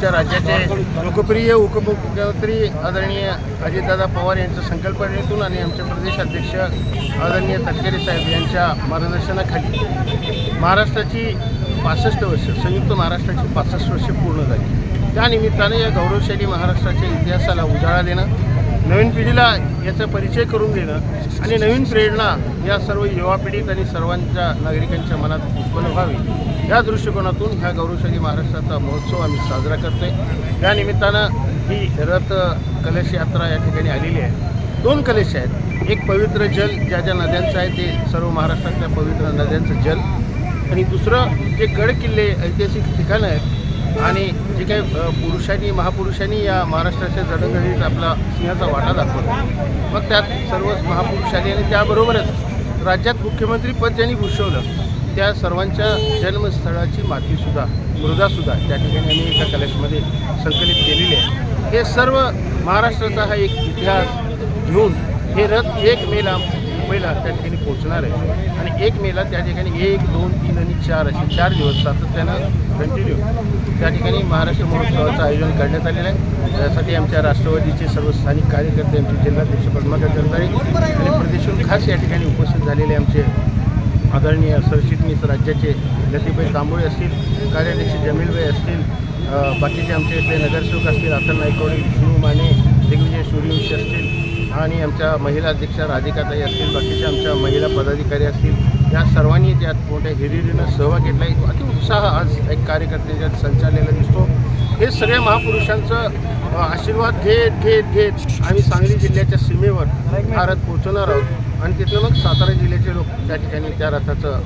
आमच्या राज्याचे लोकप्रिय उपमुख्यमंत्री आदरणीय अजितदादा पवार यांच्या संकल्पनेतून आणि आमचे प्रदेश अध्यक्ष आदरणीय तटकरे साहेब यांच्या मार्गदर्शनाखाली महाराष्ट्राची 65 वर्ष संयुक्त महाराष्ट्राची 65 वर्ष पूर्ण झाली। त्या निमित्ताने या गौरवशाली महाराष्ट्राच्या इतिहासाला उजाळा देणं, नवीन पिढीला याचा परिचय करून देणं आणि नवीन प्रेरणा या सर्व युवा पिढीत आणि सर्वांच्या नागरिकांच्या मनात उत्पन्न व्हावी या दृष्टिकोनातून ह्या गौरवशाली महाराष्ट्राचा महोत्सव आम्ही साजरा करतोय। या निमित्तानं ही रथ कलश यात्रा या ठिकाणी आलेली आहे। 2 कलश आहेत, एक पवित्र जल ज्या ज्या नद्यांचं आहे ते सर्व महाराष्ट्रातल्या पवित्र नद्यांचं जल, आणि दुसरं जे गड किल्ले ऐतिहासिक ठिकाणं आहेत आणि जे काही महापुरुषांनी या महाराष्ट्राच्या जडणघडणीत आपला सिंहाचा वाटा दाखवला, मग त्यात सर्व महापुरुषांनी आणि त्याबरोबरच राज्यात मुख्यमंत्रीपद ज्यांनी भूषवलं त्या सर्वांच्या जन्मस्थळाची मातीसुद्धा मृदासुद्धा त्या ठिकाणी आम्ही एका कलशमध्ये संकलित केलेली आहे। हे सर्व महाराष्ट्राचा हा एक इतिहास घेऊन हे रथ 1 मेला मुंबईला त्या ठिकाणी पोहोचणार आहे आणि 1 मेला त्या ठिकाणी 1, 2, 3 आणि 4 असे 4 दिवस सातत्यानं कंटिन्यू त्या ठिकाणी महाराष्ट्र महोत्सवाचं आयोजन करण्यात आलेलं आहे। त्यासाठी आमच्या राष्ट्रवादीचे सर्व स्थानिक कार्यकर्ते, आमचे जिल्हाध्यक्ष पद्माकर जगदाळे आणि प्रदेशून खास या ठिकाणी उपस्थित झालेले आमचे आदरणीय सरचिटणीस राज्याचे लतीफभाई तांबोळे असतील, कार्याध्यक्ष जमीलभाई असतील, बाकीचे आमचे इथले नगरसेवक असतील, अतल नायकवडी, विष्णू माने, दिग्विजय सूर्यवंशी असतील आणि आमच्या महिला अध्यक्षा राधिकाताई असतील, बाकीचे आमच्या महिला पदाधिकारी असतील, या सर्वांनी त्यात मोठ्या हिरिरीनं सहभाग घेतला आहे। अति उत्साह आज एक कार्यकर्त्यांच्यात संचारलेला दिसतो। हे सगळ्या महापुरुषांचं आशीर्वाद घेत आम्ही सांगली जिल्ह्याच्या सीमेवर हा रथ पोहोचवणार आहोत आणि तिथलं मग सातारा जिल्ह्याचे लोक त्या ठिकाणी त्या रथाचं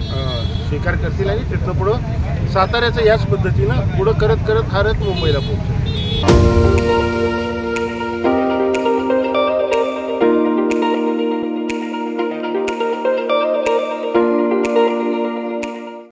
स्वीकार करतील आणि तिथनं पुढं साताऱ्याचं याच पद्धतीनं पुढं करत हा रथ मुंबईला पोहोचेल।